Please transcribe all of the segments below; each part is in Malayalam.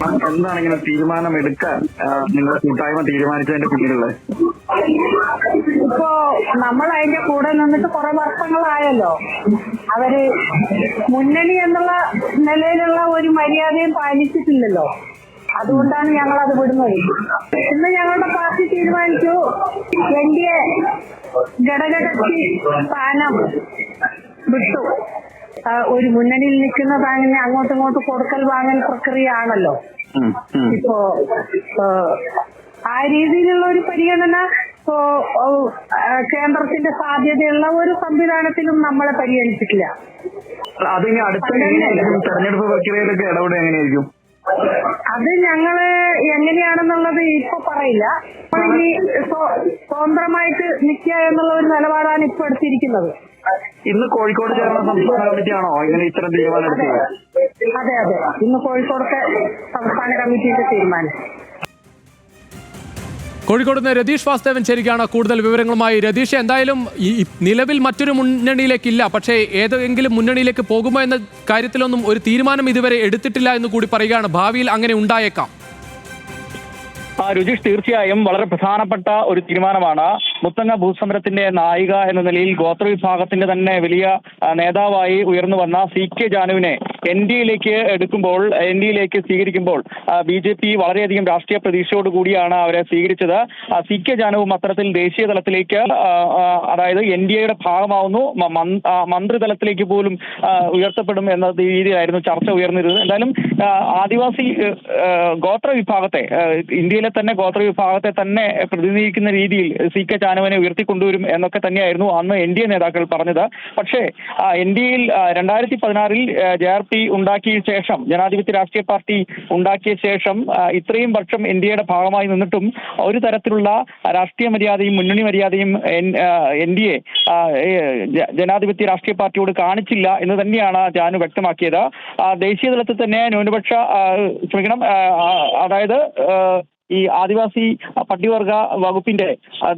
എന്താണ് ഇങ്ങനെ തീരുമാനം എടുക്കാൻ നിങ്ങളുടെ കൂട്ടായ്മ തീരുമാനിച്ചതിന്റെ പിന്നിലുള്ളത്? ഇപ്പോ നമ്മൾ അതിന്റെ കൂടെ നിന്നിട്ട് കുറെ വർഷങ്ങളായല്ലോ. അവര് മുന്നണി എന്നുള്ള നിലയിലുള്ള ഒരു മര്യാദയും പാലിച്ചിട്ടില്ലല്ലോ. അതുകൊണ്ടാണ് ഞങ്ങൾ അത് വിടുന്നത്. ഇന്ന് ഞങ്ങളുടെ പാർട്ടി തീരുമാനിച്ചു NDA ഘടകകക്ഷി സ്ഥാനം വിട്ടു. ഒരു മുന്നണിയിൽ നിൽക്കുന്നതാണെങ്കിൽ അങ്ങോട്ടും ഇങ്ങോട്ടും കൊടുക്കൽ വാങ്ങൽ പ്രക്രിയ ആണല്ലോ. ഇപ്പോ ആ രീതിയിലുള്ള ഒരു പരിഗണന കേന്ദ്രത്തിന്റെ സാധ്യതയുള്ള ഒരു സംവിധാനത്തിലും നമ്മളെ പരിഗണിച്ചിട്ടില്ല. അതിന് അടുത്ത തെരഞ്ഞെടുപ്പ് പ്രക്രിയയിലൊക്കെ ഇടപെടുക എങ്ങനെയായിരിക്കും? അത് ഞങ്ങള് എങ്ങനെയാണെന്നുള്ളത് ഇപ്പൊ പറയില്ല. സ്വതന്ത്രമായിട്ട് നിൽക്കുക എന്നുള്ള ഒരു നിലപാടാണ് ഇപ്പൊ എടുത്തിരിക്കുന്നത്. ഇന്ന് കോഴിക്കോട് ചേർന്ന സംസ്ഥാന കമ്മിറ്റിയാണോ ഇങ്ങനെ ഇത്തരം തീരുമാനം എടുത്തത്? അതെ അതെ, ഇന്ന് കോഴിക്കോടത്തെ സംസ്ഥാന കമ്മിറ്റിയുടെ തീരുമാനം. കോഴിക്കോട് നിന്ന് രതീഷ് വാസുദേവൻ ചേരുകയാണ് കൂടുതൽ വിവരങ്ങളുമായി. രതീഷ്, എന്തായാലും ഈ നിലവിൽ മറ്റൊരു മുന്നണിയിലേക്കില്ല, പക്ഷേ ഏതെങ്കിലും മുന്നണിയിലേക്ക് പോകുമോ എന്ന കാര്യത്തിലൊന്നും ഒരു തീരുമാനം ഇതുവരെ എടുത്തിട്ടില്ല എന്ന് കൂടി പറയുകയാണ്. ഭാവിയിൽ അങ്ങനെ ഉണ്ടായേക്കാം. രുചീഷ്, തീർച്ചയായും വളരെ പ്രധാനപ്പെട്ട ഒരു തീരുമാനമാണ്. മുത്തങ്ങ ഭൂസമരത്തിന്റെ നായിക എന്ന നിലയിൽ ഗോത്രവിഭാഗത്തിന്റെ തന്നെ വലിയ നേതാവായി ഉയർന്നു വന്ന CK ജാനുവിനെ NDAയിലേക്ക് സ്വീകരിക്കുമ്പോൾ BJP വളരെയധികം രാഷ്ട്രീയ പ്രതീക്ഷയോടുകൂടിയാണ് അവരെ സ്വീകരിച്ചത്. CK ജാനുവും അത്തരത്തിൽ ദേശീയ തലത്തിലേക്ക്, അതായത് NDAയുടെ ഭാഗമാവുന്നു, മന്ത്രിതലത്തിലേക്ക് പോലും ഉയർത്തപ്പെടും എന്ന രീതിയിലായിരുന്നു ചർച്ച ഉയർന്നിരുന്നത്. എന്തായാലും ആദിവാസി ഗോത്രവിഭാഗത്തെ, ഇന്ത്യയിലെ തന്നെ ഗോത്രവിഭാഗത്തെ തന്നെ പ്രതിനിധീകരിക്കുന്ന രീതിയിൽ CK ജാനുവിനെ ഉയർത്തിക്കൊണ്ടുവരും എന്നൊക്കെ തന്നെയായിരുന്നു അന്ന് NDA നേതാക്കൾ പറഞ്ഞത്. പക്ഷേ NDAയിൽ 2016 JRP ഉണ്ടാക്കിയ ശേഷം, ജനാധിപത്യ രാഷ്ട്രീയ പാർട്ടി ഉണ്ടാക്കിയ ശേഷം ഇത്രയും വർഷം NDAയുടെ ഭാഗമായി നിന്നിട്ടും ഒരു തരത്തിലുള്ള രാഷ്ട്രീയ മര്യാദയും മുന്നണി മര്യാദയും NDA ജനാധിപത്യ രാഷ്ട്രീയ പാർട്ടിയോട് കാണിച്ചില്ല എന്ന് തന്നെയാണ് ജാനു വ്യക്തമാക്കിയത്. ദേശീയ തലത്തിൽ തന്നെ ന്യൂനപക്ഷ അതായത് ഈ ആദിവാസി പട്ടികവർഗ വകുപ്പിന്റെ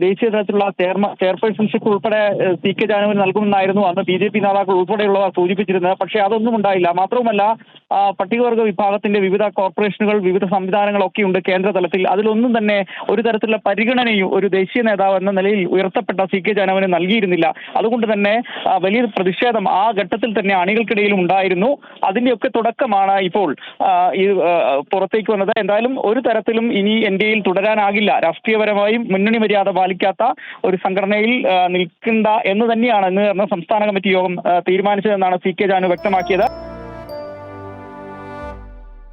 ദേശീയ തലത്തിലുള്ള ചെയർപേഴ്സൺഷിപ്പ് ഉൾപ്പെടെ CK ജാനുവിന് നൽകുമെന്നായിരുന്നു അന്ന് BJP നേതാക്കൾ ഉൾപ്പെടെയുള്ളവർ സൂചിപ്പിച്ചിരുന്നത്. പക്ഷേ അതൊന്നും ഉണ്ടായില്ല. മാത്രവുമല്ല, പട്ടികവർഗ വിഭാഗത്തിന്റെ വിവിധ കോർപ്പറേഷനുകൾ, വിവിധ സംവിധാനങ്ങളൊക്കെ ഉണ്ട് കേന്ദ്ര തലത്തിൽ. അതിലൊന്നും തന്നെ ഒരു തരത്തിലുള്ള പരിഗണനയും ഒരു ദേശീയ നേതാവ് എന്ന നിലയിൽ ഉയർത്തപ്പെട്ട CK ജാനുവിന് നൽകിയിരുന്നില്ല. അതുകൊണ്ട് തന്നെ വലിയ പ്രതിഷേധം ആ ഘട്ടത്തിൽ തന്നെ അണികൾക്കിടയിലും ഉണ്ടായിരുന്നു. അതിന്റെയൊക്കെ തുടക്കമാണ് ഇപ്പോൾ ഈ പുറത്തേക്ക് വന്നത്. എന്തായാലും ഒരു തരത്തിലും ഇനി NDAയിൽ തുടരാനാകില്ല. രാഷ്ട്രീയപരമായും മുന്നണി മര്യാദ പാലിക്കാത്ത ഒരു സംഘടനയിൽ നിൽക്കണ്ട എന്ന് തന്നെയാണ് ഇന്ന് നടന്ന സംസ്ഥാന കമ്മിറ്റി യോഗം തീരുമാനിച്ചതെന്നാണ് CK ജാനു വ്യക്തമാക്കിയത്.